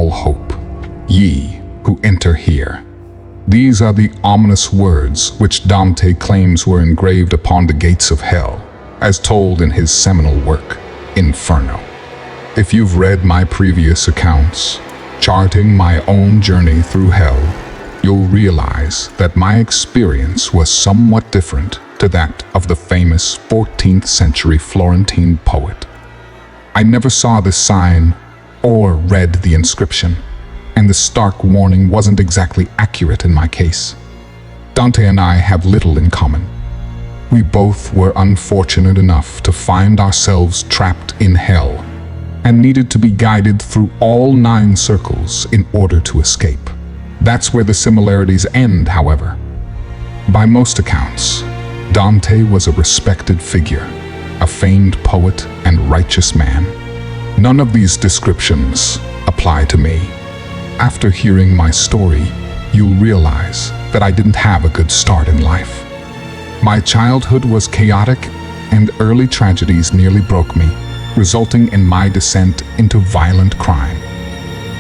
all hope, ye who enter here." These are the ominous words which Dante claims were engraved upon the gates of hell, as told in his seminal work, Inferno. If you've read my previous accounts, charting my own journey through hell, you'll realize that my experience was somewhat different to that of the famous 14th century Florentine poet. I never saw this sign or read the inscription, and the stark warning wasn't exactly accurate in my case. Dante and I have little in common. We both were unfortunate enough to find ourselves trapped in hell and needed to be guided through all 9 circles in order to escape. That's where the similarities end, however. By most accounts, Dante was a respected figure, a famed poet and righteous man. None of these descriptions apply to me. After hearing my story, you'll realize that I didn't have a good start in life. My childhood was chaotic, and early tragedies nearly broke me, resulting in my descent into violent crime.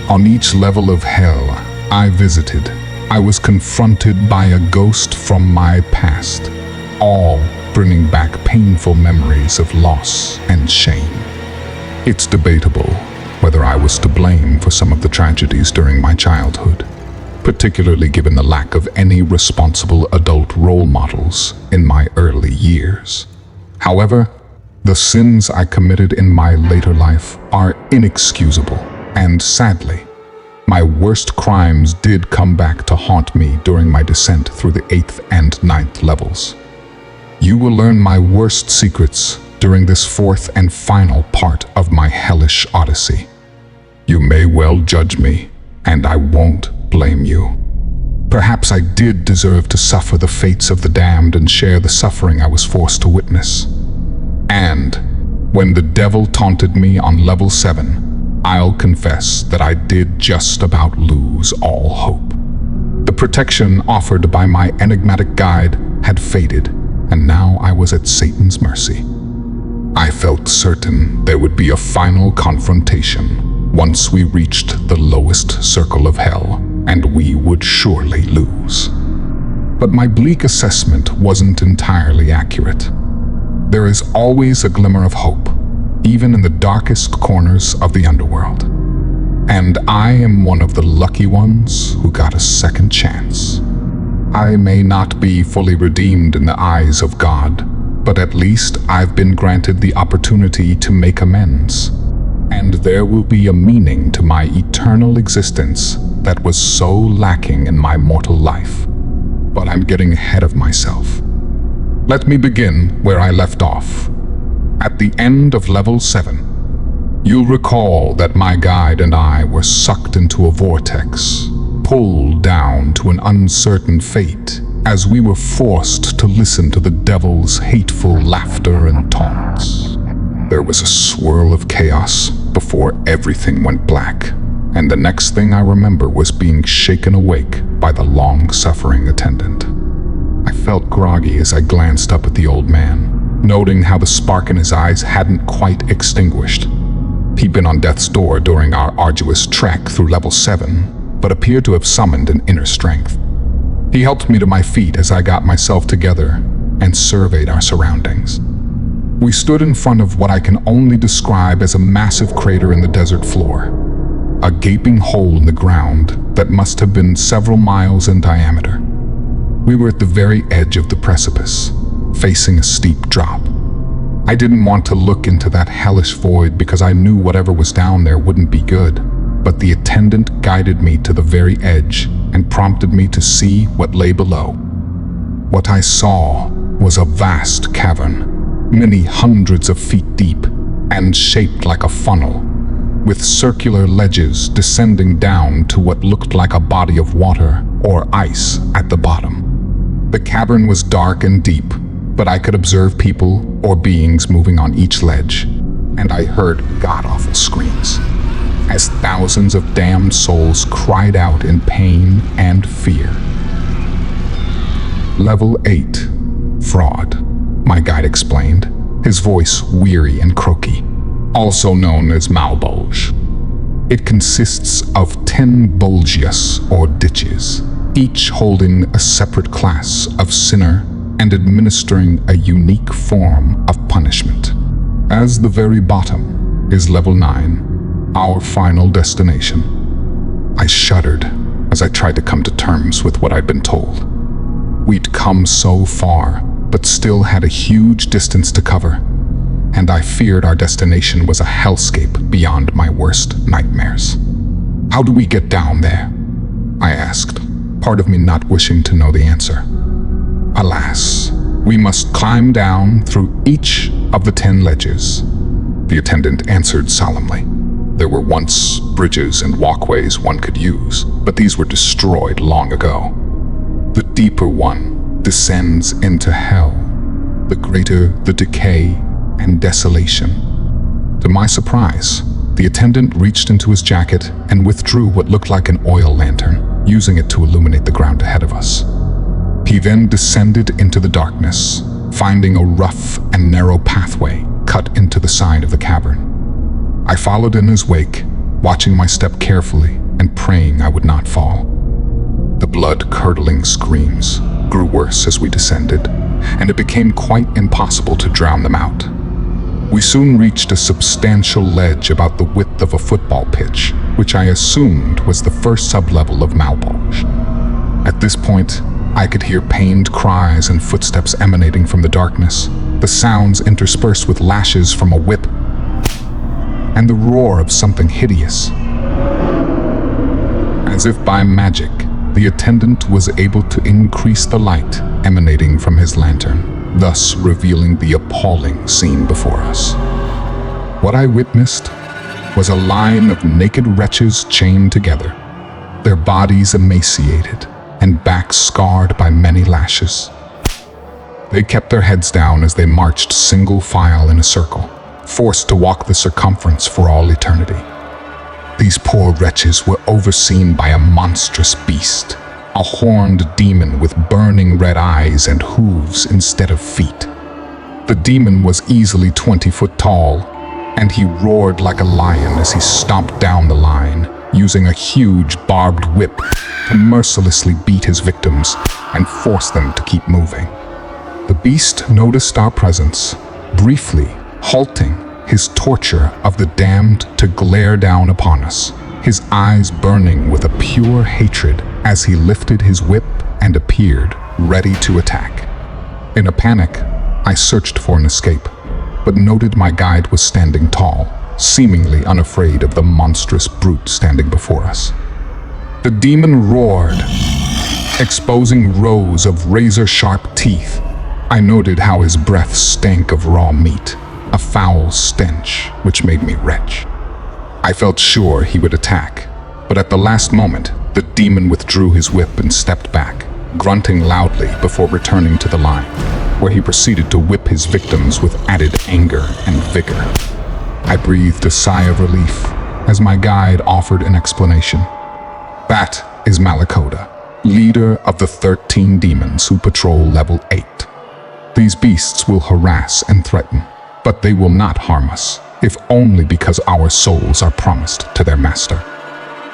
On each level of hell I visited, I was confronted by a ghost from my past, all bringing back painful memories of loss and shame. It's debatable whether I was to blame for some of the tragedies during my childhood, particularly given the lack of any responsible adult role models in my early years. However, the sins I committed in my later life are inexcusable, and sadly, my worst crimes did come back to haunt me during my descent through the 8th and 9th levels. You will learn my worst secrets during this 4th and final part of my hellish odyssey. You may well judge me, and I won't blame you. Perhaps I did deserve to suffer the fates of the damned and share the suffering I was forced to witness. And when the devil taunted me on level 7, I'll confess that I did just about lose all hope. The protection offered by my enigmatic guide had faded, and now I was at Satan's mercy. I felt certain there would be a final confrontation once we reached the lowest circle of hell, and we would surely lose. But my bleak assessment wasn't entirely accurate. There is always a glimmer of hope, even in the darkest corners of the underworld. And I am one of the lucky ones who got a second chance. I may not be fully redeemed in the eyes of God, but at least I've been granted the opportunity to make amends. And there will be a meaning to my eternal existence that was so lacking in my mortal life. But I'm getting ahead of myself. Let me begin where I left off. At the end of level 7, you'll recall that my guide and I were sucked into a vortex, pulled down to an uncertain fate as we were forced to listen to the devil's hateful laughter and taunts. There was a swirl of chaos before everything went black, and the next thing I remember was being shaken awake by the long-suffering attendant. I felt groggy as I glanced up at the old man, noting how the spark in his eyes hadn't quite extinguished. He'd been on death's door during our arduous trek through level 7, but appeared to have summoned an inner strength. He helped me to my feet as I got myself together and surveyed our surroundings. We stood in front of what I can only describe as a massive crater in the desert floor, a gaping hole in the ground that must have been several miles in diameter. We were at the very edge of the precipice, facing a steep drop. I didn't want to look into that hellish void because I knew whatever was down there wouldn't be good, but the attendant guided me to the very edge and prompted me to see what lay below. What I saw was a vast cavern, many hundreds of feet deep and shaped like a funnel, with circular ledges descending down to what looked like a body of water or ice at the bottom. The cavern was dark and deep, but I could observe people or beings moving on each ledge, and I heard god-awful screams as thousands of damned souls cried out in pain and fear. Level 8, Fraud, my guide explained, his voice weary and croaky, also known as Malbolge. It consists of 10 bulges or ditches, each holding a separate class of sinner and administering a unique form of punishment. As the very bottom is level 9, our final destination. I shuddered as I tried to come to terms with what I'd been told. We'd come so far, but still had a huge distance to cover, and I feared our destination was a hellscape beyond my worst nightmares. How do we get down there? I asked, part of me not wishing to know the answer. Alas, we must climb down through each of the 10 ledges, the attendant answered solemnly. There were once bridges and walkways one could use, but these were destroyed long ago. The deeper one descends into hell, the greater the decay and desolation. To my surprise, the attendant reached into his jacket and withdrew what looked like an oil lantern, using it to illuminate the ground ahead of us. He then descended into the darkness, finding a rough and narrow pathway cut into the side of the cavern. I followed in his wake, watching my step carefully and praying I would not fall. The blood-curdling screams grew worse as we descended, and it became quite impossible to drown them out. We soon reached a substantial ledge about the width of a football pitch, which I assumed was the first sublevel of Malbolge. At this point, I could hear pained cries and footsteps emanating from the darkness, the sounds interspersed with lashes from a whip, and the roar of something hideous. As if by magic, the attendant was able to increase the light emanating from his lantern, thus revealing the appalling scene before us. What I witnessed was a line of naked wretches chained together, their bodies emaciated and backs scarred by many lashes. They kept their heads down as they marched single file in a circle, forced to walk the circumference for all eternity. These poor wretches were overseen by a monstrous beast, a horned demon with burning red eyes and hooves instead of feet. The demon was easily 20 foot tall, and he roared like a lion as he stomped down the line, using a huge barbed whip to mercilessly beat his victims and force them to keep moving. The beast noticed our presence, briefly halting his torture of the damned to glare down upon us, his eyes burning with a pure hatred as he lifted his whip and appeared ready to attack. In a panic, I searched for an escape, but noted my guide was standing tall, seemingly unafraid of the monstrous brute standing before us. The demon roared, exposing rows of razor-sharp teeth. I noted how his breath stank of raw meat, a foul stench which made me retch. I felt sure he would attack, but at the last moment, the demon withdrew his whip and stepped back, grunting loudly before returning to the line, where he proceeded to whip his victims with added anger and vigor. I breathed a sigh of relief as my guide offered an explanation. That is Malacoda, leader of the 13 demons who patrol level 8. These beasts will harass and threaten, but they will not harm us, if only because our souls are promised to their master.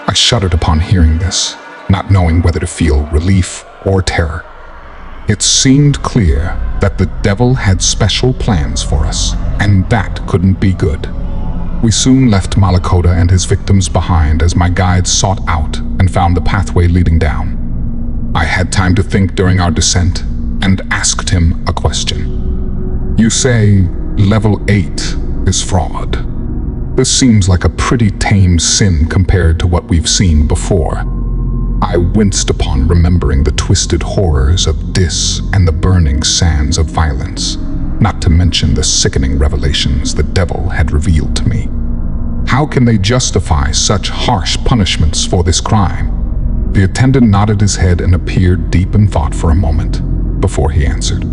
I shuddered upon hearing this, not knowing whether to feel relief or terror. It seemed clear that the devil had special plans for us, and that couldn't be good. We soon left Malacoda and his victims behind as my guide sought out and found the pathway leading down. I had time to think during our descent and asked him a question. You say level 8 is fraud. This seems like a pretty tame sin compared to what we've seen before. I winced upon remembering the twisted horrors of Dis and the burning sands of violence, not to mention the sickening revelations the devil had revealed to me. How can they justify such harsh punishments for this crime? The attendant nodded his head and appeared deep in thought for a moment before he answered.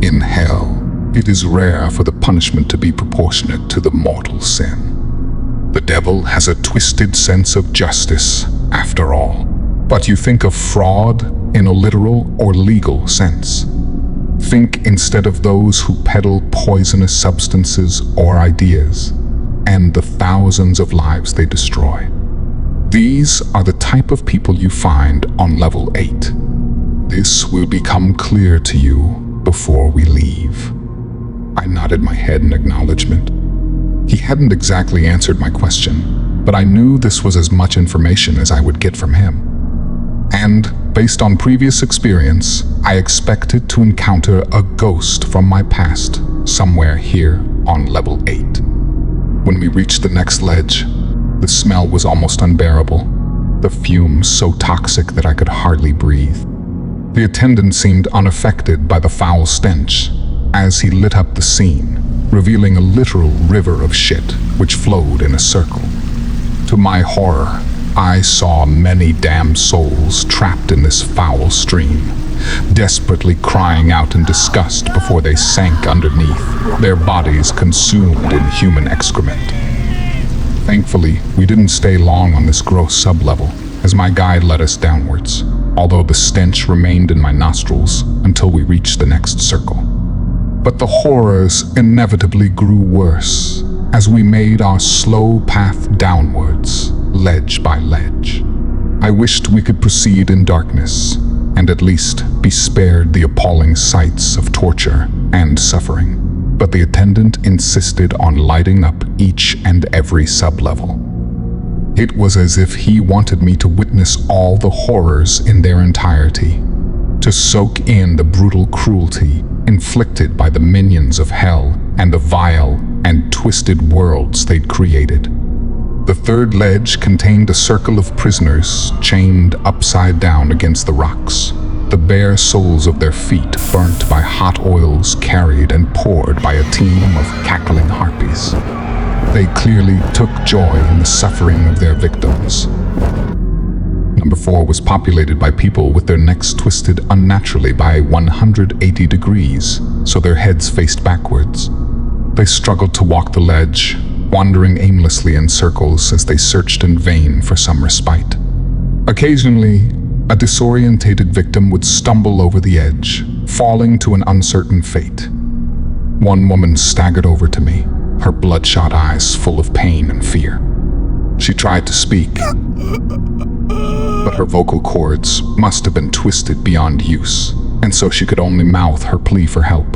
In hell, it is rare for the punishment to be proportionate to the mortal sin. The devil has a twisted sense of justice, after all. But you think of fraud in a literal or legal sense. Think instead of those who peddle poisonous substances or ideas, and the thousands of lives they destroy. These are the type of people you find on level 8. This will become clear to you before we leave. I nodded my head in acknowledgement. He hadn't exactly answered my question, but I knew this was as much information as I would get from him. And, based on previous experience, I expected to encounter a ghost from my past somewhere here on level 8. When we reached the next ledge, the smell was almost unbearable, the fumes so toxic that I could hardly breathe. The attendant seemed unaffected by the foul stench as he lit up the scene, revealing a literal river of shit which flowed in a circle. To my horror, I saw many damned souls trapped in this foul stream, desperately crying out in disgust before they sank underneath, their bodies consumed in human excrement. Thankfully, we didn't stay long on this gross sublevel, as my guide led us downwards, although the stench remained in my nostrils until we reached the next circle. But the horrors inevitably grew worse as we made our slow path downwards, ledge by ledge. I wished we could proceed in darkness and at least be spared the appalling sights of torture and suffering, but the attendant insisted on lighting up each and every sublevel. It was as if he wanted me to witness all the horrors in their entirety, to soak in the brutal cruelty inflicted by the minions of hell and the vile and twisted worlds they'd created. The third ledge contained a circle of prisoners chained upside down against the rocks, the bare soles of their feet burnt by hot oils carried and poured by a team of cackling harpies. They clearly took joy in the suffering of their victims. Number 4 was populated by people with their necks twisted unnaturally by 180 degrees, so their heads faced backwards. They struggled to walk the ledge, wandering aimlessly in circles as they searched in vain for some respite. Occasionally, a disorientated victim would stumble over the edge, falling to an uncertain fate. One woman staggered over to me, her bloodshot eyes full of pain and fear. She tried to speak, but her vocal cords must have been twisted beyond use, and so she could only mouth her plea for help.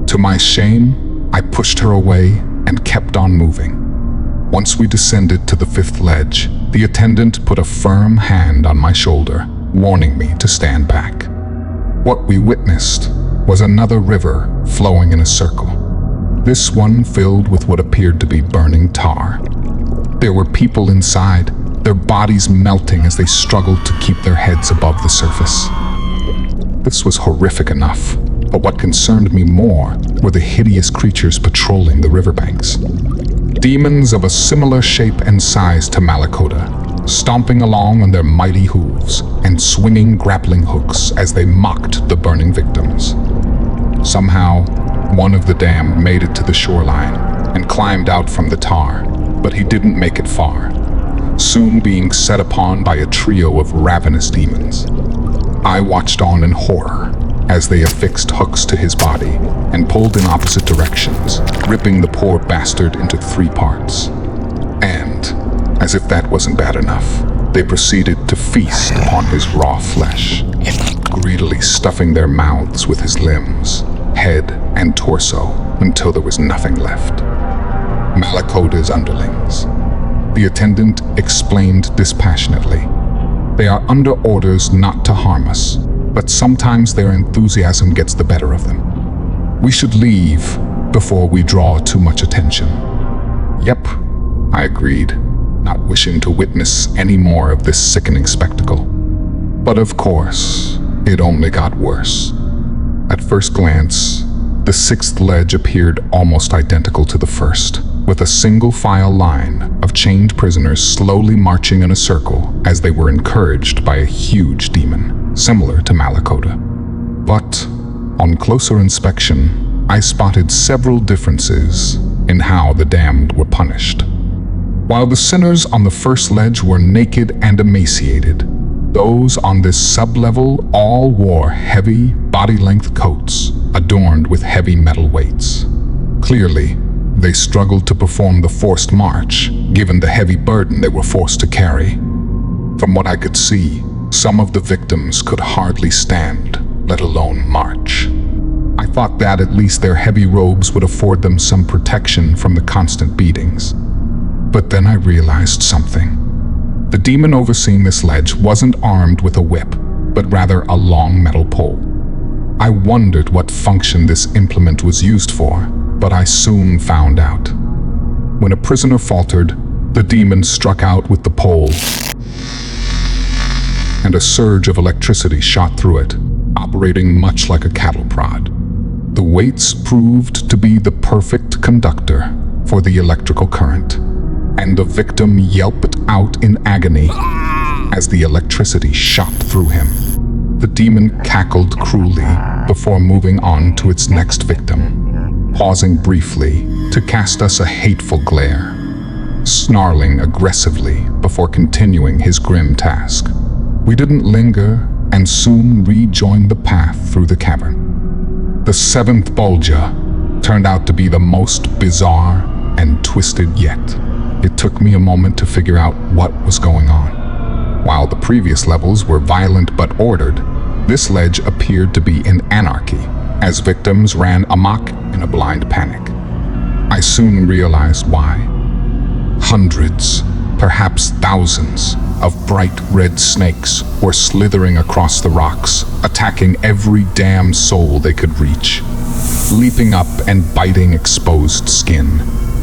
To my shame, I pushed her away and kept on moving. Once we descended to the 5th ledge, the attendant put a firm hand on my shoulder, warning me to stand back. What we witnessed was another river flowing in a circle, this one filled with what appeared to be burning tar. There were people inside, their bodies melting as they struggled to keep their heads above the surface. This was horrific enough, but what concerned me more were the hideous creatures patrolling the riverbanks. Demons of a similar shape and size to Malakota, stomping along on their mighty hooves and swinging grappling hooks as they mocked the burning victims. Somehow, one of the damned made it to the shoreline and climbed out from the tar, but he didn't make it far, soon being set upon by a trio of ravenous demons. I watched on in horror as they affixed hooks to his body and pulled in opposite directions, ripping the poor bastard into 3 parts. And, as if that wasn't bad enough, they proceeded to feast upon his raw flesh, greedily stuffing their mouths with his limbs, head, and torso until there was nothing left. Malakota's underlings. The attendant explained dispassionately. They are under orders not to harm us, but sometimes their enthusiasm gets the better of them. We should leave before we draw too much attention. Yep, I agreed, not wishing to witness any more of this sickening spectacle. But of course, it only got worse. At first glance, the 6th ledge appeared almost identical to the first, with a single file line of chained prisoners slowly marching in a circle as they were encouraged by a huge demon, similar to Malakota. But, on closer inspection, I spotted several differences in how the damned were punished. While the sinners on the first ledge were naked and emaciated, those on this sublevel all wore heavy, body-length coats adorned with heavy metal weights. Clearly, They struggled to perform the forced march, given the heavy burden they were forced to carry. From what I could see, some of the victims could hardly stand, let alone march. I thought that at least their heavy robes would afford them some protection from the constant beatings. But then I realized something. The demon overseeing this ledge wasn't armed with a whip, but rather a long metal pole. I wondered what function this implement was used for, but I soon found out. When a prisoner faltered, the demon struck out with the pole, and a surge of electricity shot through it, operating much like a cattle prod. The weights proved to be the perfect conductor for the electrical current, and the victim yelped out in agony as the electricity shot through him. The demon cackled cruelly before moving on to its next victim, pausing briefly to cast us a hateful glare, snarling aggressively before continuing his grim task. We didn't linger and soon rejoined the path through the cavern. The seventh Bolgia turned out to be the most bizarre and twisted yet. It took me a moment to figure out what was going on. While the previous levels were violent but ordered, this ledge appeared to be in anarchy, as victims ran amok in a blind panic. I soon realized why. Hundreds, perhaps thousands, of bright red snakes were slithering across the rocks, attacking every damn soul they could reach, leaping up and biting exposed skin,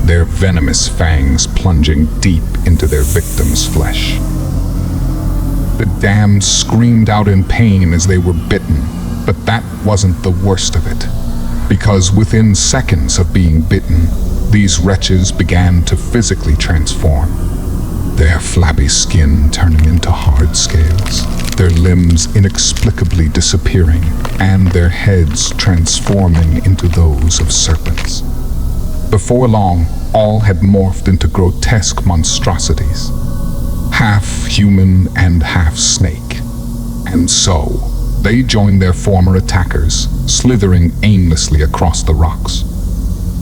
their venomous fangs plunging deep into their victims' flesh. The damned screamed out in pain as they were bitten, but that wasn't the worst of it, because within seconds of being bitten, these wretches began to physically transform, their flabby skin turning into hard scales, their limbs inexplicably disappearing, and their heads transforming into those of serpents. Before long, all had morphed into grotesque monstrosities, half human and half snake. And so, they joined their former attackers, slithering aimlessly across the rocks.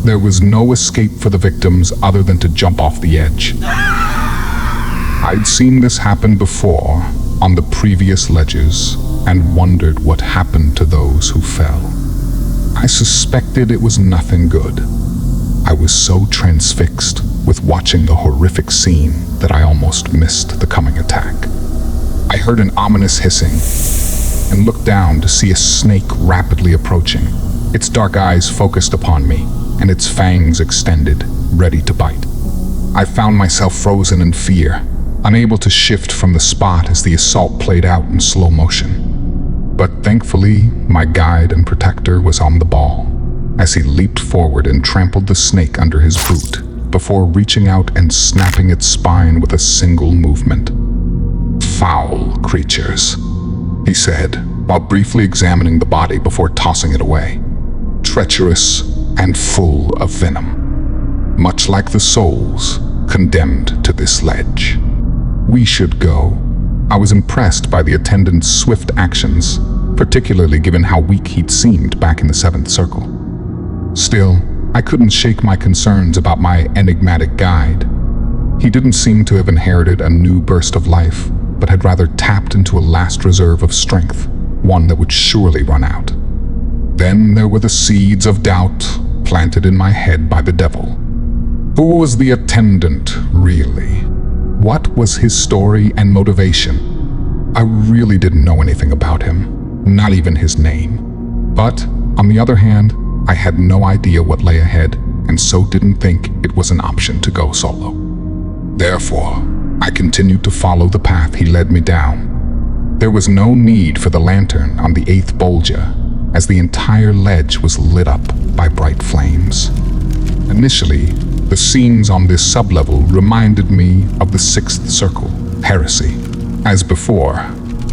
There was no escape for the victims other than to jump off the edge. I'd seen this happen before on the previous ledges and wondered what happened to those who fell. I suspected it was nothing good. I was so transfixed with watching the horrific scene that I almost missed the coming attack. I heard an ominous hissing and looked down to see a snake rapidly approaching, its dark eyes focused upon me and its fangs extended, ready to bite. I found myself frozen in fear, unable to shift from the spot as the assault played out in slow motion. But thankfully, my guide and protector was on the ball, as he leaped forward and trampled the snake under his boot, before reaching out and snapping its spine with a single movement. "Foul creatures," he said, while briefly examining the body before tossing it away. "Treacherous and full of venom, much like the souls condemned to this ledge. We should go." I was impressed by the attendant's swift actions, particularly given how weak he'd seemed back in the seventh circle. Still, I couldn't shake my concerns about my enigmatic guide. He didn't seem to have inherited a new burst of life, but had rather tapped into a last reserve of strength, one that would surely run out. Then there were the seeds of doubt planted in my head by the devil. Who was the attendant, really? What was his story and motivation? I really didn't know anything about him, not even his name. But, on the other hand, I had no idea what lay ahead, and so didn't think it was an option to go solo. Therefore, I continued to follow the path he led me down. There was no need for the lantern on the eighth Bolgia, as the entire ledge was lit up by bright flames. Initially, the scenes on this sublevel reminded me of the sixth circle, heresy. As before,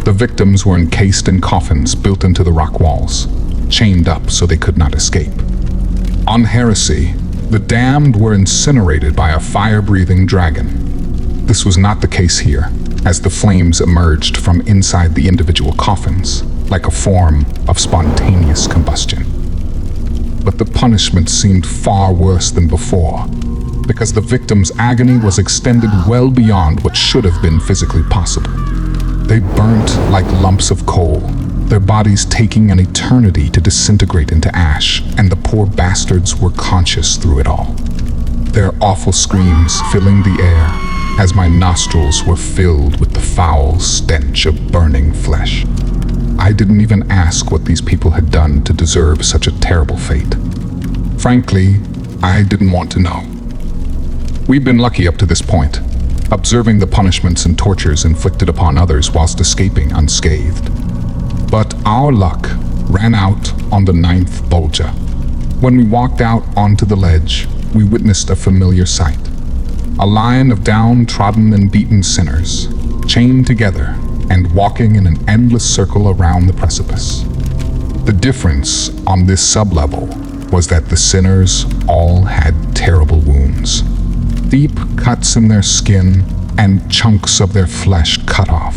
the victims were encased in coffins built into the rock walls, chained up so they could not escape. On heresy, the damned were incinerated by a fire-breathing dragon. This was not the case here, as the flames emerged from inside the individual coffins, like a form of spontaneous combustion. but the punishment seemed far worse than before, because the victim's agony was extended well beyond what should have been physically possible. They burnt like lumps of coal, their bodies taking an eternity to disintegrate into ash, and the poor bastards were conscious through it all. Their awful screams filling the air as my nostrils were filled with the foul stench of burning flesh. I didn't even ask what these people had done to deserve such a terrible fate. Frankly, I didn't want to know. We'd been lucky up to this point, observing the punishments and tortures inflicted upon others whilst escaping unscathed. But our luck ran out on the 9th Bolgia. When we walked out onto the ledge, we witnessed a familiar sight. A line of downtrodden and beaten sinners, chained together and walking in an endless circle around the precipice. The difference on this sublevel was that the sinners all had terrible wounds. Deep cuts in their skin and chunks of their flesh cut off.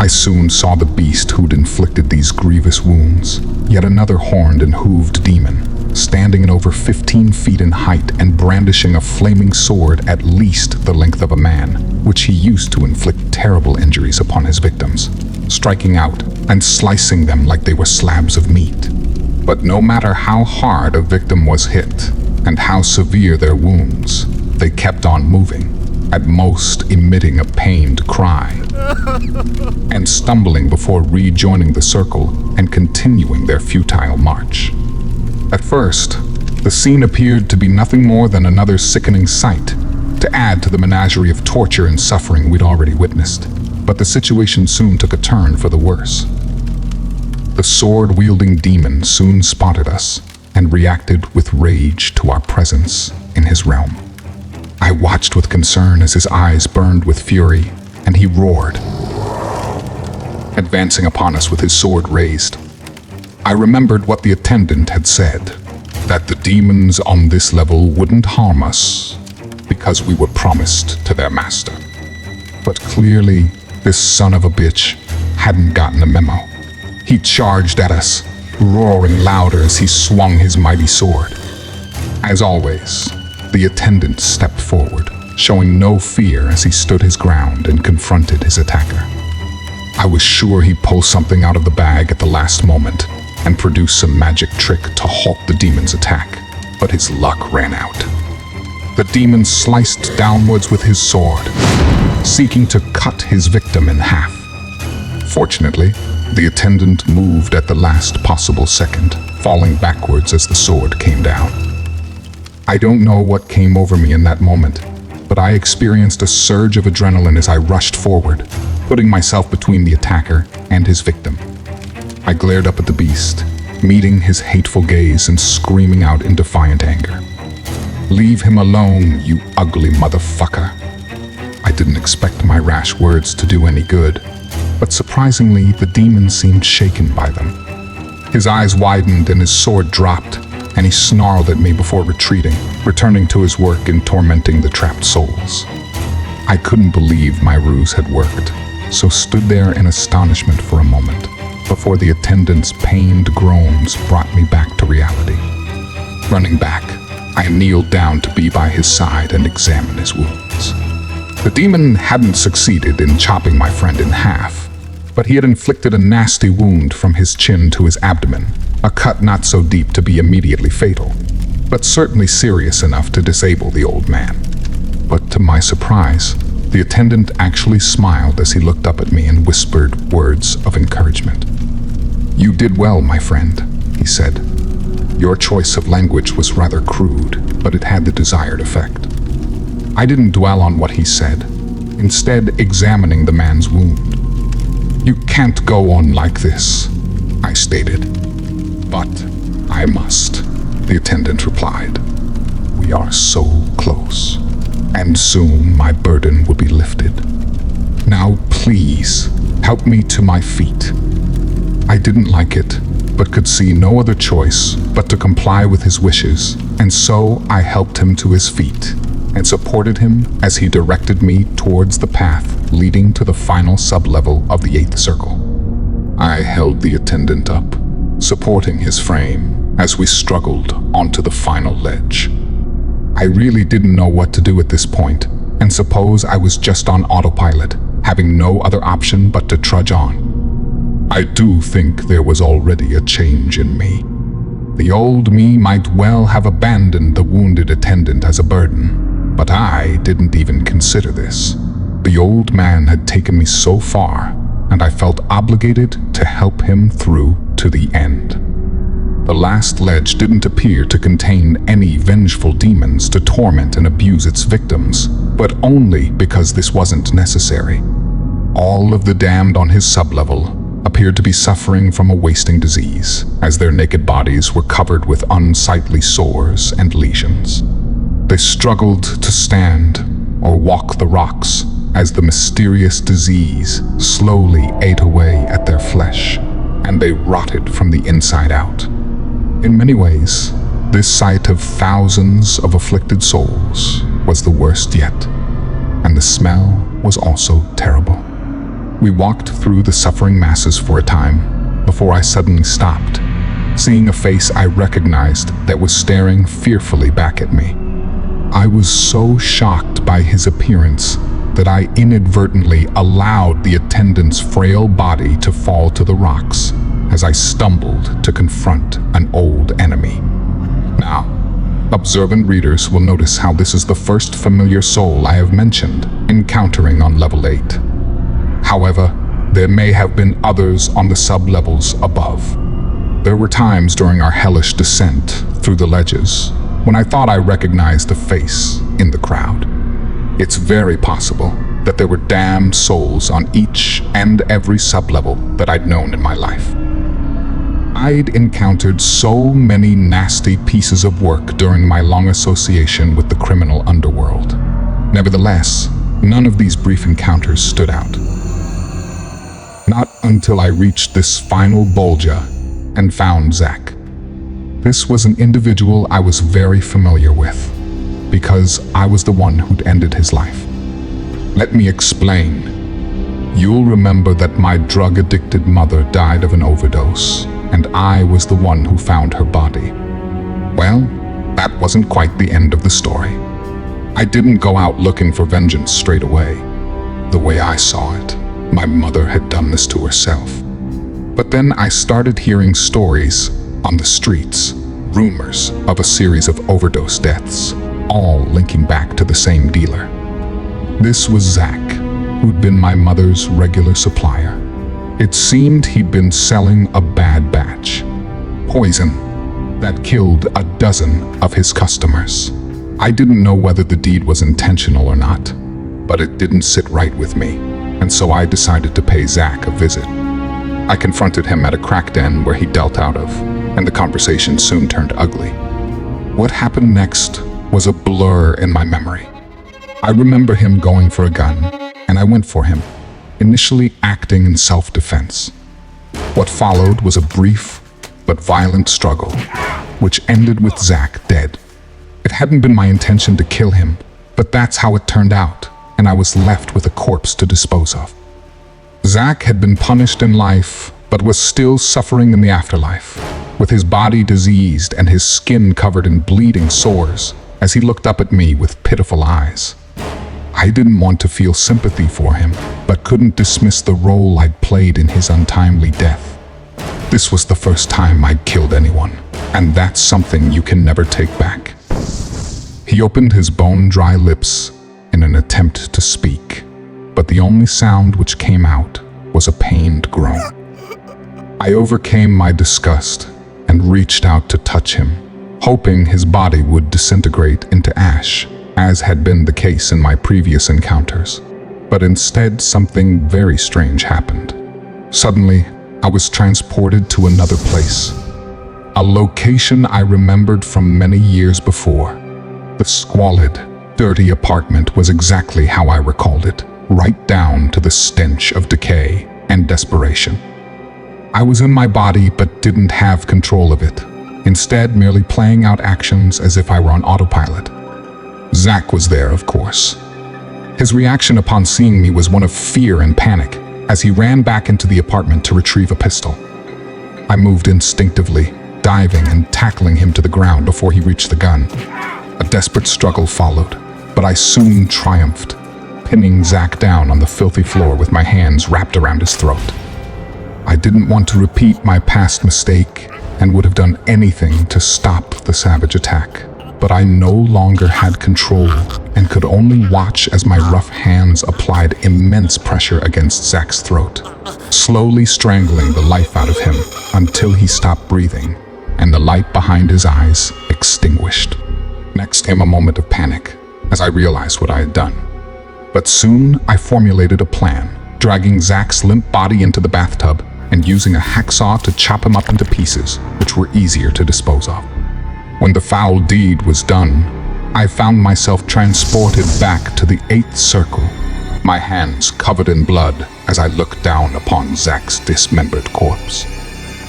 I soon saw the beast who'd inflicted these grievous wounds, yet another horned and hooved demon, standing at over 15 feet in height and brandishing a flaming sword at least the length of a man, which he used to inflict terrible injuries upon his victims, striking out and slicing them like they were slabs of meat. But no matter how hard a victim was hit and how severe their wounds, they kept on moving, at most emitting a pained cry, and stumbling before rejoining the circle and continuing their futile march. At first, the scene appeared to be nothing more than another sickening sight to add to the menagerie of torture and suffering we'd already witnessed, but the situation soon took a turn for the worse. The sword-wielding demon soon spotted us and reacted with rage to our presence in his realm. I watched with concern as his eyes burned with fury, and he roared, advancing upon us with his sword raised. I remembered what the attendant had said, that the demons on this level wouldn't harm us because we were promised to their master. But clearly, this son of a bitch hadn't gotten the memo. He charged at us, roaring louder as he swung his mighty sword. As always, the attendant stepped forward, showing no fear as he stood his ground and confronted his attacker. I was sure he'd pull something out of the bag at the last moment and produce some magic trick to halt the demon's attack, but his luck ran out. The demon sliced downwards with his sword, seeking to cut his victim in half. Fortunately, the attendant moved at the last possible second, falling backwards as the sword came down. I don't know what came over me in that moment, but I experienced a surge of adrenaline as I rushed forward, putting myself between the attacker and his victim. I glared up at the beast, meeting his hateful gaze and screaming out in defiant anger. "Leave him alone, you ugly motherfucker." I didn't expect my rash words to do any good, but surprisingly, the demon seemed shaken by them. His eyes widened and his sword dropped, and he snarled at me before retreating, returning to his work in tormenting the trapped souls. I couldn't believe my ruse had worked, so stood there in astonishment for a moment, before the attendant's pained groans brought me back to reality. Running back, I kneeled down to be by his side and examine his wounds. The demon hadn't succeeded in chopping my friend in half, but he had inflicted a nasty wound from his chin to his abdomen, a cut not so deep to be immediately fatal, but certainly serious enough to disable the old man. But to my surprise, the attendant actually smiled as he looked up at me and whispered words of encouragement. "You did well, my friend," he said. "Your choice of language was rather crude, but it had the desired effect." I didn't dwell on what he said, instead examining the man's wound. "You can't go on like this," I stated. "But I must," the attendant replied. "We are so close, and soon my burden will be lifted. Now please, help me to my feet." I didn't like it, but could see no other choice but to comply with his wishes, and so I helped him to his feet and supported him as he directed me towards the path leading to the final sublevel of the 8th circle. I held the attendant up, supporting his frame as we struggled onto the final ledge. I really didn't know what to do at this point, and suppose I was just on autopilot, having no other option but to trudge on. I do think there was already a change in me. The old me might well have abandoned the wounded attendant as a burden, but I didn't even consider this. The old man had taken me so far, and I felt obligated to help him through to the end. The last ledge didn't appear to contain any vengeful demons to torment and abuse its victims, but only because this wasn't necessary. All of the damned on his sublevel appeared to be suffering from a wasting disease, as their naked bodies were covered with unsightly sores and lesions. They struggled to stand or walk the rocks as the mysterious disease slowly ate away at their flesh, and they rotted from the inside out. In many ways, this sight of thousands of afflicted souls was the worst yet, and the smell was also terrible. We walked through the suffering masses for a time before I suddenly stopped, seeing a face I recognized that was staring fearfully back at me. I was so shocked by his appearance that I inadvertently allowed the attendant's frail body to fall to the rocks as I stumbled to confront an old enemy. Now, observant readers will notice how this is the first familiar soul I have mentioned encountering on level 8. However, there may have been others on the sub-levels above. There were times during our hellish descent through the ledges when I thought I recognized a face in the crowd. It's very possible that there were damned souls on each and every sub-level that I'd known in my life. I'd encountered so many nasty pieces of work during my long association with the criminal underworld. Nevertheless, none of these brief encounters stood out. Not until I reached this final bolgia and found Zach. This was an individual I was very familiar with, because I was the one who'd ended his life. Let me explain. You'll remember that my drug-addicted mother died of an overdose, and I was the one who found her body. Well, that wasn't quite the end of the story. I didn't go out looking for vengeance straight away. The way I saw it, my mother had done this to herself. But then I started hearing stories on the streets, rumors of a series of overdose deaths, all linking back to the same dealer. This was Zach, who'd been my mother's regular supplier. It seemed he'd been selling a bad batch, poison, that killed a dozen of his customers. I didn't know whether the deed was intentional or not, but it didn't sit right with me, and so I decided to pay Zach a visit. I confronted him at a crack den where he dealt out of, and the conversation soon turned ugly. What happened next was a blur in my memory. I remember him going for a gun, and I went for him, initially acting in self-defense. What followed was a brief but violent struggle, which ended with Zach dead. It hadn't been my intention to kill him, but that's how it turned out, and I was left with a corpse to dispose of. Zach had been punished in life, but was still suffering in the afterlife, with his body diseased and his skin covered in bleeding sores as he looked up at me with pitiful eyes. I didn't want to feel sympathy for him, but couldn't dismiss the role I'd played in his untimely death. This was the first time I'd killed anyone, and that's something you can never take back. He opened his bone-dry lips in an attempt to speak, but the only sound which came out was a pained groan. I overcame my disgust and reached out to touch him, hoping his body would disintegrate into ash, as had been the case in my previous encounters. But instead, something very strange happened. Suddenly, I was transported to another place, a location I remembered from many years before. The squalid, dirty apartment was exactly how I recalled it, right down to the stench of decay and desperation. I was in my body but didn't have control of it, instead merely playing out actions as if I were on autopilot. Zach was there, of course. His reaction upon seeing me was one of fear and panic as he ran back into the apartment to retrieve a pistol. I moved instinctively, diving and tackling him to the ground before he reached the gun. A desperate struggle followed, but I soon triumphed, pinning Zach down on the filthy floor with my hands wrapped around his throat. I didn't want to repeat my past mistake and would have done anything to stop the savage attack, but I no longer had control and could only watch as my rough hands applied immense pressure against Zach's throat, slowly strangling the life out of him until he stopped breathing and the light behind his eyes extinguished. Next came a moment of panic as I realized what I had done. But soon I formulated a plan, dragging Zach's limp body into the bathtub and using a hacksaw to chop him up into pieces, which were easier to dispose of. When the foul deed was done, I found myself transported back to the 8th circle, my hands covered in blood as I looked down upon Zach's dismembered corpse.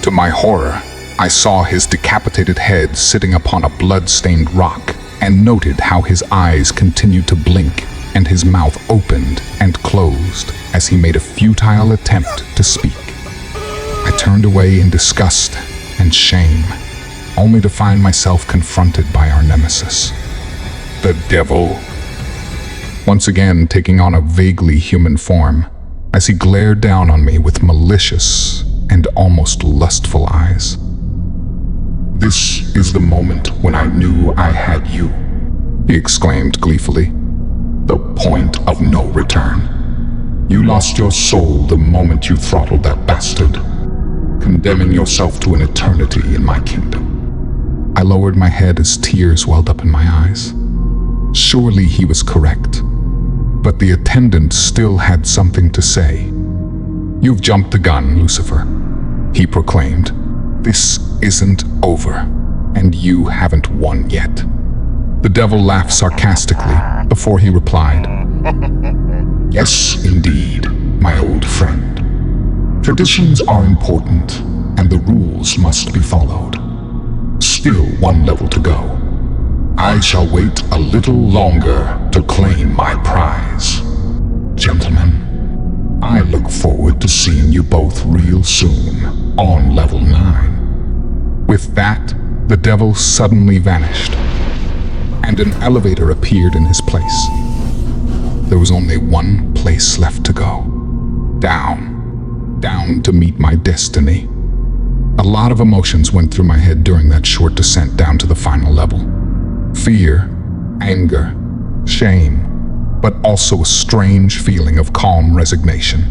To my horror, I saw his decapitated head sitting upon a blood-stained rock and noted how his eyes continued to blink and his mouth opened and closed as he made a futile attempt to speak. I turned away in disgust and shame, only to find myself confronted by our nemesis, the devil, once again taking on a vaguely human form as he glared down on me with malicious and almost lustful eyes. "This is the moment when I knew I had you," he exclaimed gleefully. "The point of no return. You lost your soul the moment you throttled that bastard, condemning yourself to an eternity in my kingdom." I lowered my head as tears welled up in my eyes. Surely he was correct, but the attendant still had something to say. "You've jumped the gun, Lucifer," he proclaimed. "This isn't over, and you haven't won yet." The devil laughed sarcastically before he replied, "Yes, indeed, my old friend. Traditions are important, and the rules must be followed. Still one level to go. I shall wait a little longer to claim my prize. Gentlemen, I look forward to seeing you both real soon on level 9. With that, the devil suddenly vanished, and an elevator appeared in his place. There was only one place left to go. Down to meet my destiny. A lot of emotions went through my head during that short descent down to the final level. Fear, anger, shame, but also a strange feeling of calm resignation.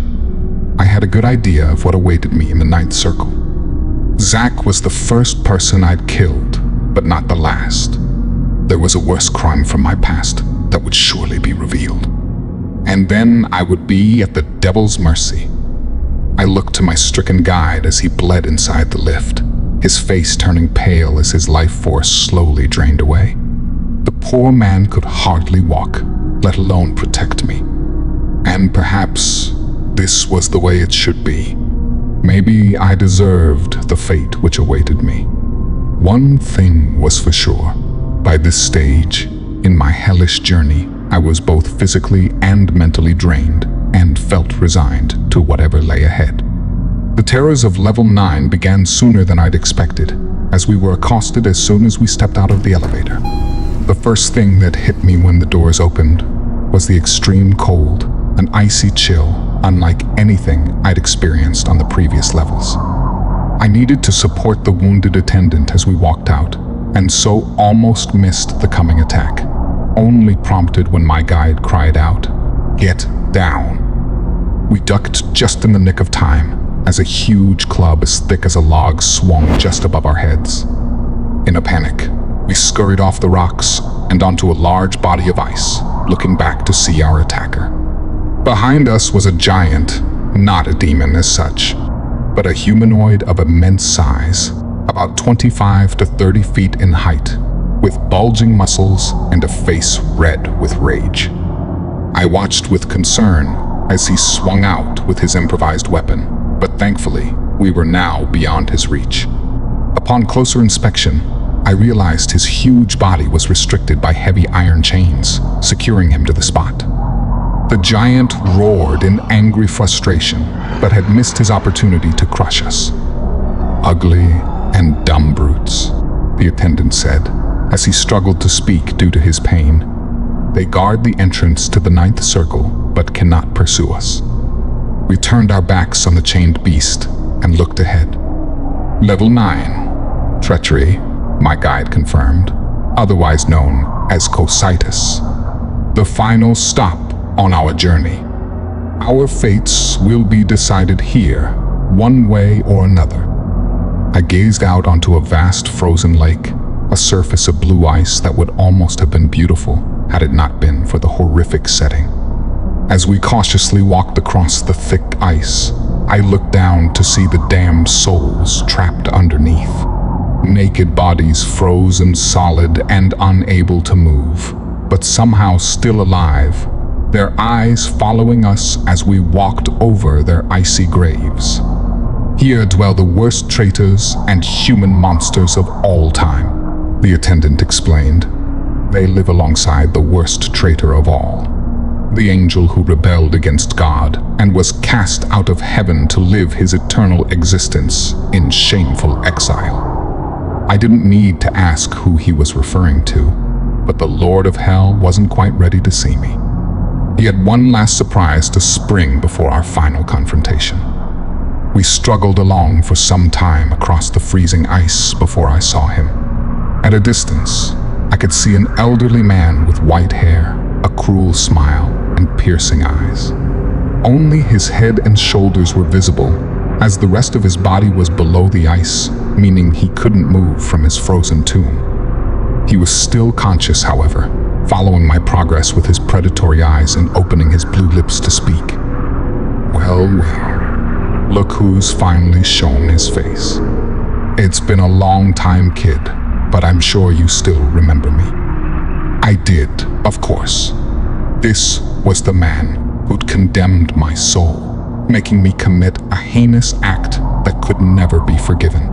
I had a good idea of what awaited me in the 9th circle. Zach was the first person I'd killed, but not the last. There was a worse crime from my past that would surely be revealed. And then I would be at the devil's mercy. I looked to my stricken guide as he bled inside the lift, his face turning pale as his life force slowly drained away. The poor man could hardly walk, let alone protect me. And perhaps this was the way it should be. Maybe I deserved the fate which awaited me. One thing was for sure. By this stage, in my hellish journey, I was both physically and mentally drained and felt resigned to whatever lay ahead. The terrors of level 9 began sooner than I'd expected, as we were accosted as soon as we stepped out of the elevator. The first thing that hit me when the doors opened was the extreme cold, an icy chill unlike anything I'd experienced on the previous levels. I needed to support the wounded attendant as we walked out, and so almost missed the coming attack, only prompted when my guide cried out, "Get down." We ducked just in the nick of time as a huge club as thick as a log swung just above our heads. In a panic, we scurried off the rocks and onto a large body of ice, looking back to see our attacker. Behind us was a giant, not a demon as such, but a humanoid of immense size, about 25 to 30 feet in height, with bulging muscles and a face red with rage. I watched with concern as he swung out with his improvised weapon, but thankfully, we were now beyond his reach. Upon closer inspection, I realized his huge body was restricted by heavy iron chains, securing him to the spot. The giant roared in angry frustration, but had missed his opportunity to crush us. Ugly, And dumb brutes, the attendant said, as he struggled to speak due to his pain. They guard the entrance to the 9th circle, but cannot pursue us. We turned our backs on the chained beast and looked ahead. Level 9. Treachery, my guide confirmed, otherwise known as cositis. The final stop on our journey. Our fates will be decided here, one way or another. I gazed out onto a vast frozen lake, a surface of blue ice that would almost have been beautiful had it not been for the horrific setting. As we cautiously walked across the thick ice, I looked down to see the damned souls trapped underneath. Naked bodies frozen solid and unable to move, but somehow still alive, their eyes following us as we walked over their icy graves. Here dwell the worst traitors and human monsters of all time, the attendant explained. They live alongside the worst traitor of all, the angel who rebelled against God and was cast out of heaven to live his eternal existence in shameful exile. I didn't need to ask who he was referring to, but the Lord of Hell wasn't quite ready to see me. He had one last surprise to spring before our final confrontation. We struggled along for some time across the freezing ice before I saw him. At a distance, I could see an elderly man with white hair, a cruel smile, and piercing eyes. Only his head and shoulders were visible, as the rest of his body was below the ice, meaning he couldn't move from his frozen tomb. He was still conscious, however, following my progress with his predatory eyes and opening his blue lips to speak. Well, look who's finally shown his face. It's been a long time, kid, but I'm sure you still remember me. I did, of course. This was the man who'd condemned my soul, making me commit a heinous act that could never be forgiven.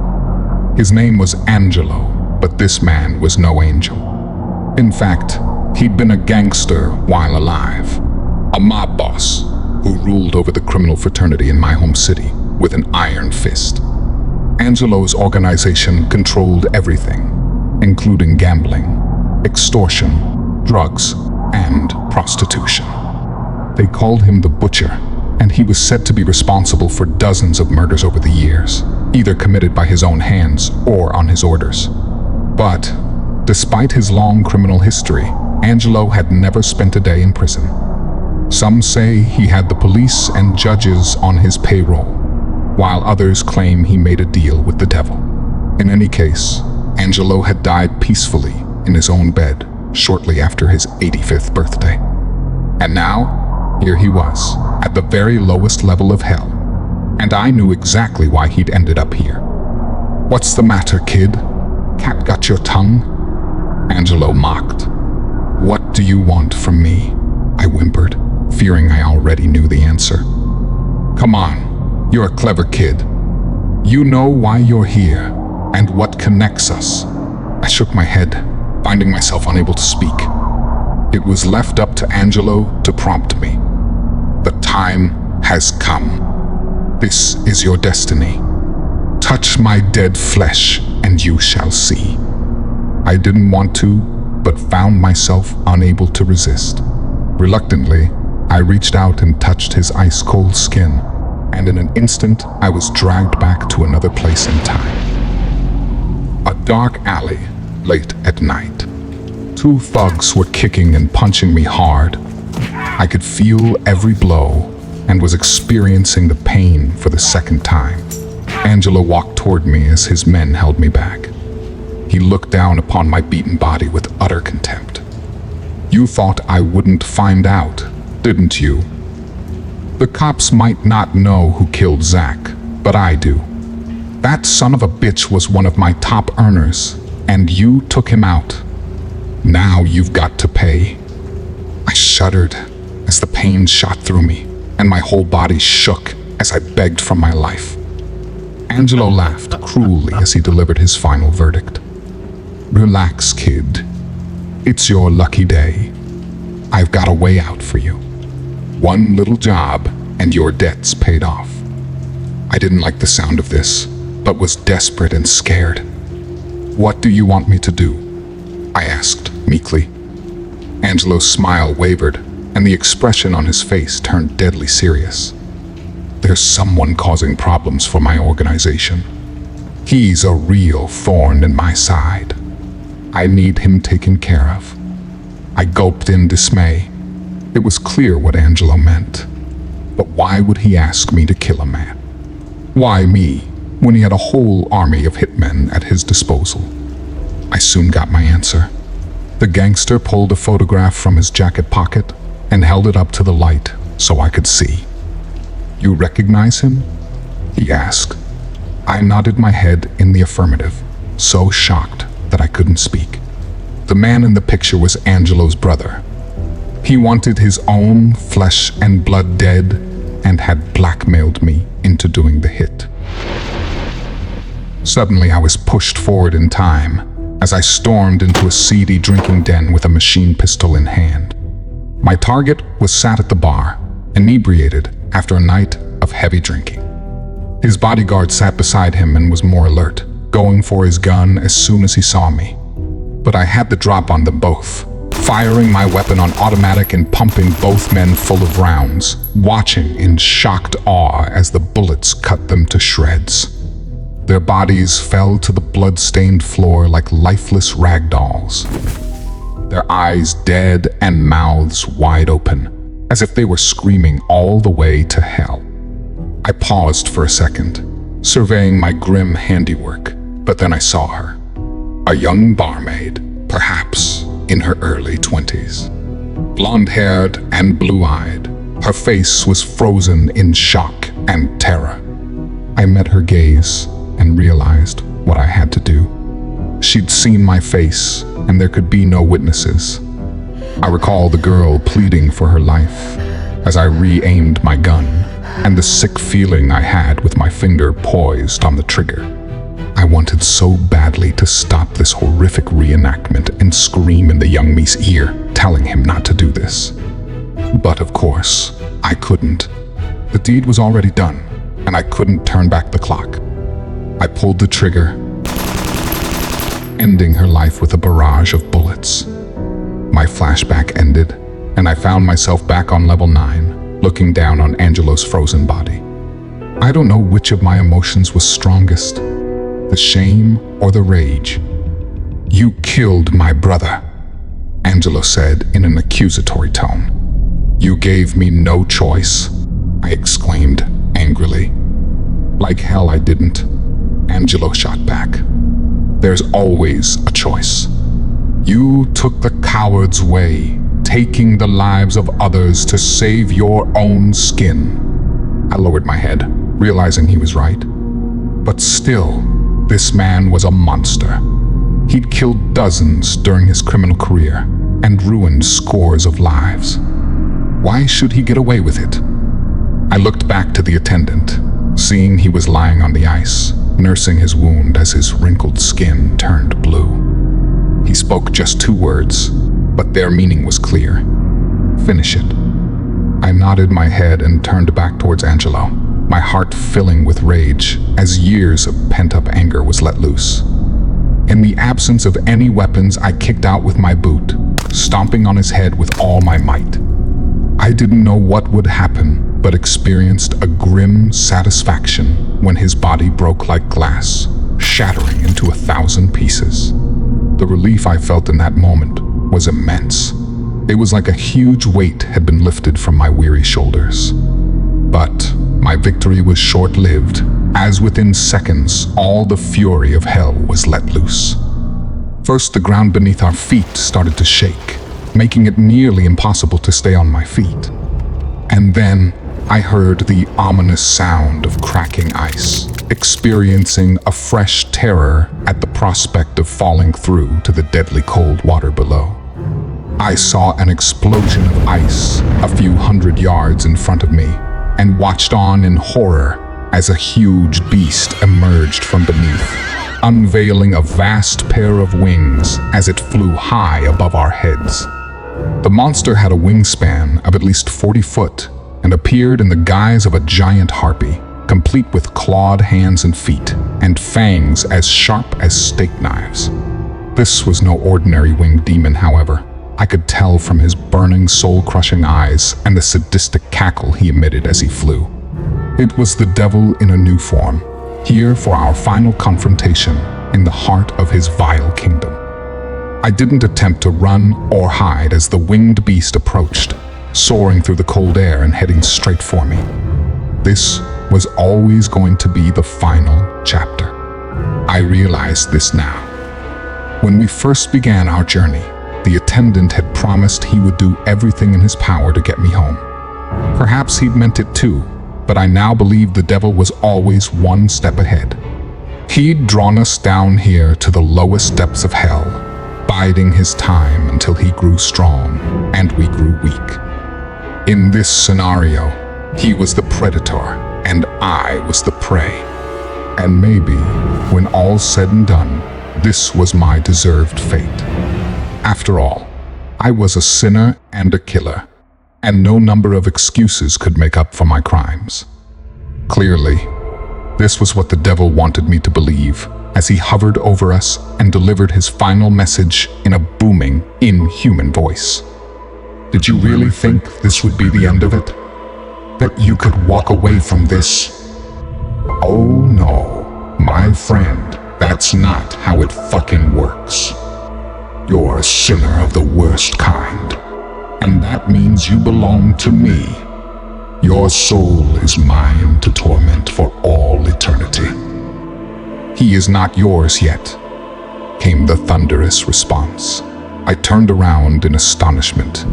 His name was Angelo, but this man was no angel. In fact, he'd been a gangster while alive, a mob boss who ruled over the criminal fraternity in my home city with an iron fist. Angelo's organization controlled everything, including gambling, extortion, drugs, and prostitution. They called him the Butcher, and he was said to be responsible for dozens of murders over the years, either committed by his own hands or on his orders. But, despite his long criminal history, Angelo had never spent a day in prison. Some say he had the police and judges on his payroll, while others claim he made a deal with the devil. In any case, Angelo had died peacefully in his own bed shortly after his 85th birthday. And now, here he was, at the very lowest level of hell, and I knew exactly why he'd ended up here. "What's the matter, kid? Cat got your tongue?" Angelo mocked. "What do you want from me?" I whimpered, fearing I already knew the answer. "Come on, you're a clever kid. You know why you're here, and what connects us." I shook my head, finding myself unable to speak. It was left up to Angelo to prompt me. "The time has come. This is your destiny. Touch my dead flesh, and you shall see." I didn't want to, but found myself unable to resist. Reluctantly, I reached out and touched his ice-cold skin, and in an instant, I was dragged back to another place in time. A dark alley, late at night. Two thugs were kicking and punching me hard. I could feel every blow and was experiencing the pain for the second time. Angelo walked toward me as his men held me back. He looked down upon my beaten body with utter contempt. "You thought I wouldn't find out, didn't you? The cops might not know who killed Zach, but I do. That son of a bitch was one of my top earners, and you took him out. Now you've got to pay." I shuddered as the pain shot through me, and my whole body shook as I begged for my life. Angelo laughed cruelly as he delivered his final verdict. "Relax, kid. It's your lucky day. I've got a way out for you. One little job, and your debt's paid off." I didn't like the sound of this, but was desperate and scared. "What do you want me to do?" I asked meekly. Angelo's smile wavered, and the expression on his face turned deadly serious. "There's someone causing problems for my organization. He's a real thorn in my side. I need him taken care of." I gulped in dismay. It was clear what Angelo meant. But why would he ask me to kill a man? Why me, when he had a whole army of hitmen at his disposal? I soon got my answer. The gangster pulled a photograph from his jacket pocket and held it up to the light so I could see. "You recognize him?" he asked. I nodded my head in the affirmative, so shocked that I couldn't speak. The man in the picture was Angelo's brother. He wanted his own flesh and blood dead and had blackmailed me into doing the hit. Suddenly, I was pushed forward in time as I stormed into a seedy drinking den with a machine pistol in hand. My target was sat at the bar, inebriated after a night of heavy drinking. His bodyguard sat beside him and was more alert, going for his gun as soon as he saw me. But I had the drop on them both, firing my weapon on automatic and pumping both men full of rounds, watching in shocked awe as the bullets cut them to shreds. Their bodies fell to the blood-stained floor like lifeless rag dolls, their eyes dead and mouths wide open, as if they were screaming all the way to hell. I paused for a second, surveying my grim handiwork, but then I saw her. A young barmaid, perhaps in her early 20s. Blonde-haired and blue-eyed, her face was frozen in shock and terror. I met her gaze and realized what I had to do. She'd seen my face, and there could be no witnesses. I recall the girl pleading for her life as I re-aimed my gun, and the sick feeling I had with my finger poised on the trigger. I wanted so badly to stop this horrific reenactment and scream in the young me's ear, telling him not to do this. But of course, I couldn't. The deed was already done, and I couldn't turn back the clock. I pulled the trigger, ending her life with a barrage of bullets. My flashback ended, and I found myself back on level 9, looking down on Angelo's frozen body. I don't know which of my emotions was strongest, the shame or the rage. "You killed my brother," Angelo said in an accusatory tone. "You gave me no choice," I exclaimed angrily. "Like hell I didn't," Angelo shot back. "There's always a choice. You took the coward's way, taking the lives of others to save your own skin." I lowered my head, realizing he was right. But still, this man was a monster. He'd killed dozens during his criminal career and ruined scores of lives. Why should he get away with it? I looked back to the attendant, seeing he was lying on the ice, nursing his wound as his wrinkled skin turned blue. He spoke just 2 words, but their meaning was clear. "Finish it." I nodded my head and turned back towards Angelo, my heart filling with rage as years of pent-up anger was let loose. In the absence of any weapons, I kicked out with my boot, stomping on his head with all my might. I didn't know what would happen, but experienced a grim satisfaction when his body broke like glass, shattering into 1,000 pieces. The relief I felt in that moment was immense. It was like a huge weight had been lifted from my weary shoulders. But my victory was short-lived, as within seconds all the fury of hell was let loose. First, the ground beneath our feet started to shake, making it nearly impossible to stay on my feet. And then I heard the ominous sound of cracking ice, experiencing a fresh terror at the prospect of falling through to the deadly cold water below. I saw an explosion of ice a few hundred yards in front of me and watched on in horror as a huge beast emerged from beneath, unveiling a vast pair of wings as it flew high above our heads. The monster had a wingspan of at least 40 foot and appeared in the guise of a giant harpy, complete with clawed hands and feet, and fangs as sharp as steak knives. This was no ordinary winged demon, however. I could tell from his burning, soul-crushing eyes and the sadistic cackle he emitted as he flew. It was the devil in a new form, here for our final confrontation in the heart of his vile kingdom. I didn't attempt to run or hide as the winged beast approached, soaring through the cold air and heading straight for me. This was always going to be the final chapter. I realized this now. When we first began our journey, the attendant had promised he would do everything in his power to get me home. Perhaps he'd meant it too, but I now believed the devil was always one step ahead. He'd drawn us down here to the lowest depths of hell, biding his time until he grew strong and we grew weak. In this scenario, he was the predator and I was the prey. And maybe, when all's said and done, this was my deserved fate. After all, I was a sinner and a killer, and no number of excuses could make up for my crimes. Clearly, this was what the devil wanted me to believe as he hovered over us and delivered his final message in a booming, inhuman voice. Did you really think this would be the end of it? That you could walk away from this? Oh no, my friend, that's not how it fucking works. You're a sinner of the worst kind, and that means you belong to me. Your soul is mine to torment for all eternity. He is not yours yet, came the thunderous response. I turned around in astonishment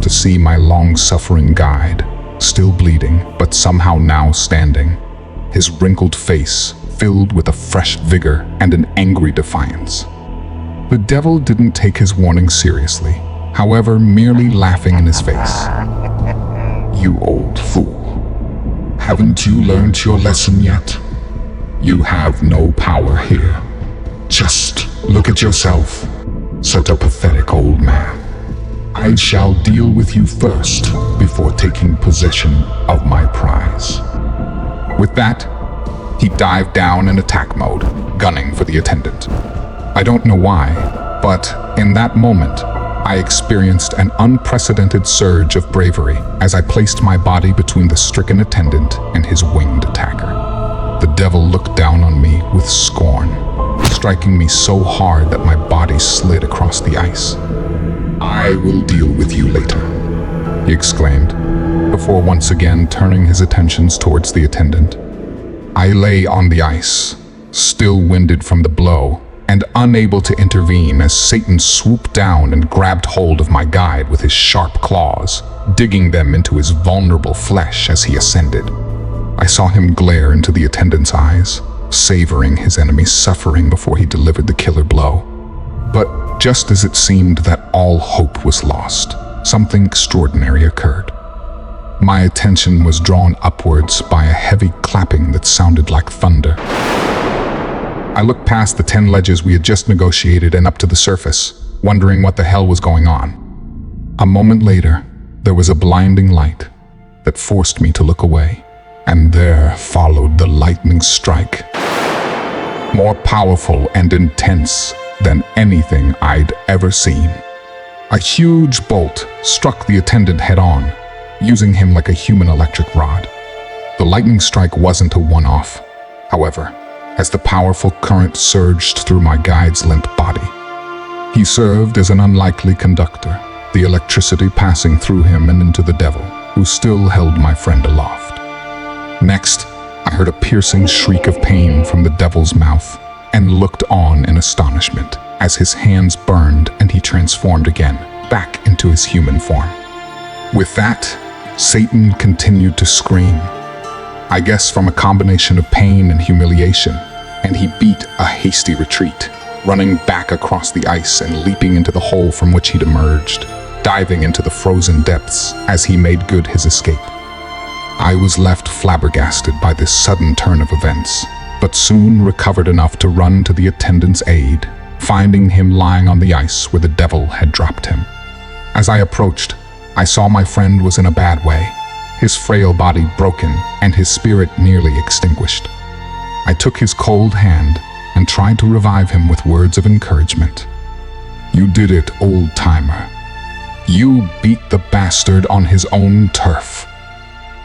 to see my long-suffering guide, still bleeding, but somehow now standing, his wrinkled face filled with a fresh vigor and an angry defiance. The devil didn't take his warning seriously, however, merely laughing in his face. You old fool. Haven't you learned your lesson yet? You have no power here. Just look at yourself, such a pathetic old man. I shall deal with you first before taking possession of my prize. With that, he dived down in attack mode, gunning for the attendant. I don't know why, but in that moment, I experienced an unprecedented surge of bravery as I placed my body between the stricken attendant and his winged attacker. The devil looked down on me with scorn, striking me so hard that my body slid across the ice. I will deal with you later, he exclaimed, before once again turning his attentions towards the attendant. I lay on the ice, still winded from the blow, and unable to intervene as Satan swooped down and grabbed hold of my guide with his sharp claws, digging them into his vulnerable flesh as he ascended. I saw him glare into the attendant's eyes, savoring his enemy's suffering before he delivered the killer blow. But just as it seemed that all hope was lost, something extraordinary occurred. My attention was drawn upwards by a heavy clapping that sounded like thunder. I looked past the 10 ledges we had just negotiated and up to the surface, wondering what the hell was going on. A moment later, there was a blinding light that forced me to look away, and there followed the lightning strike, more powerful and intense than anything I'd ever seen. A huge bolt struck the attendant head-on, using him like a human electric rod. The lightning strike wasn't a one-off, however, as the powerful current surged through my guide's limp body. He served as an unlikely conductor, the electricity passing through him and into the devil, who still held my friend aloft. Next, I heard a piercing shriek of pain from the devil's mouth and looked on in astonishment as his hands burned and he transformed again, back into his human form. With that, Satan continued to scream, I guess from a combination of pain and humiliation, and he beat a hasty retreat, running back across the ice and leaping into the hole from which he'd emerged, diving into the frozen depths as he made good his escape. I was left flabbergasted by this sudden turn of events, but soon recovered enough to run to the attendant's aid, finding him lying on the ice where the devil had dropped him. As I approached, I saw my friend was in a bad way. his frail body broken and his spirit nearly extinguished. I took his cold hand and tried to revive him with words of encouragement. "You did it, old-timer. You beat the bastard on his own turf."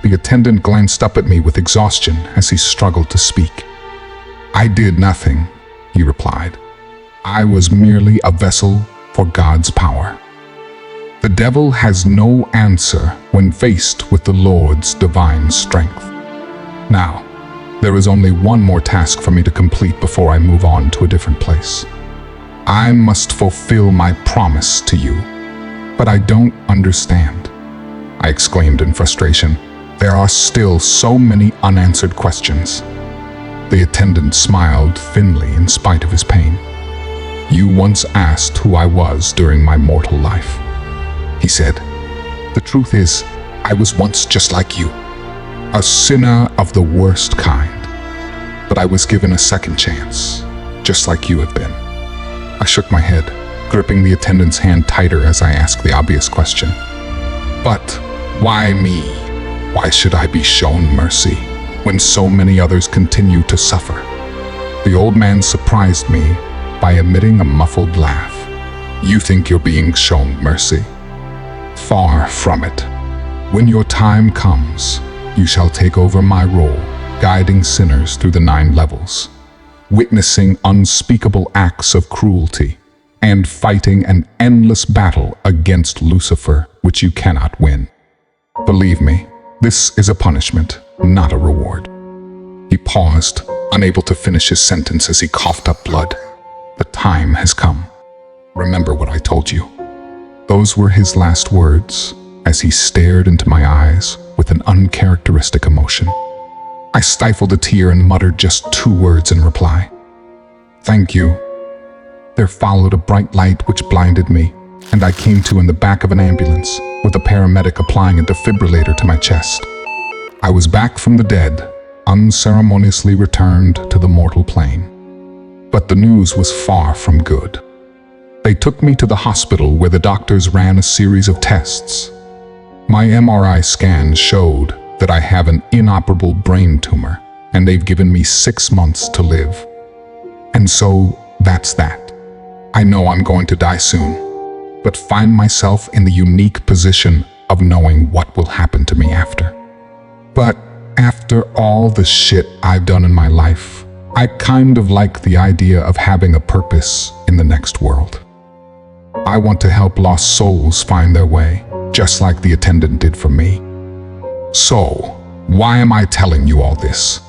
The attendant glanced up at me with exhaustion as he struggled to speak. "I did nothing," he replied. "I was merely a vessel for God's power." The devil has no answer when faced with the Lord's divine strength. Now, there is only one more task for me to complete before I move on to a different place. I must fulfill my promise to you. "But I don't understand," I exclaimed in frustration. "There are still so many unanswered questions." The attendant smiled thinly in spite of his pain. "You once asked who I was during my mortal life," he said. "The truth is, I was once just like you, a sinner of the worst kind. But I was given a second chance, just like you have been." I shook my head, gripping the attendant's hand tighter as I asked the obvious question. "But why me? Why should I be shown mercy when so many others continue to suffer?" The old man surprised me by emitting a muffled laugh. "You think you're being shown mercy? Far from it. When your time comes, you shall take over my role, guiding sinners through the 9 levels, witnessing unspeakable acts of cruelty, and fighting an endless battle against Lucifer, which you cannot win. Believe me, this is a punishment, not a reward." He paused, unable to finish his sentence as he coughed up blood. "The time has come. Remember what I told you." Those were his last words as he stared into my eyes with an uncharacteristic emotion. I stifled a tear and muttered just 2 words in reply. "Thank you." There followed a bright light which blinded me, and I came to in the back of an ambulance, with a paramedic applying a defibrillator to my chest. I was back from the dead, unceremoniously returned to the mortal plane. But the news was far from good. They took me to the hospital where the doctors ran a series of tests. My MRI scan showed that I have an inoperable brain tumor, and they've given me 6 months to live. And so, that's that. I know I'm going to die soon, but find myself in the unique position of knowing what will happen to me after. But after all the shit I've done in my life, I kind of like the idea of having a purpose in the next world. I want to help lost souls find their way, just like the attendant did for me. So, why am I telling you all this?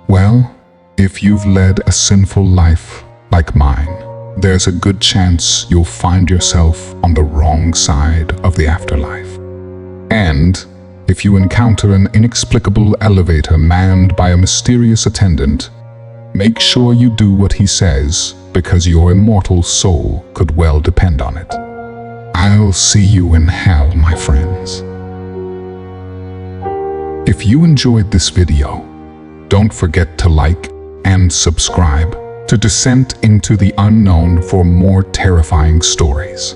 Well, if you've led a sinful life like mine, there's a good chance you'll find yourself on the wrong side of the afterlife. And if you encounter an inexplicable elevator manned by a mysterious attendant, make sure you do what he says, because your immortal soul could well depend on it. I'll see you in hell, my friends. If you enjoyed this video, don't forget to like and subscribe to Descent into the Unknown for more terrifying stories.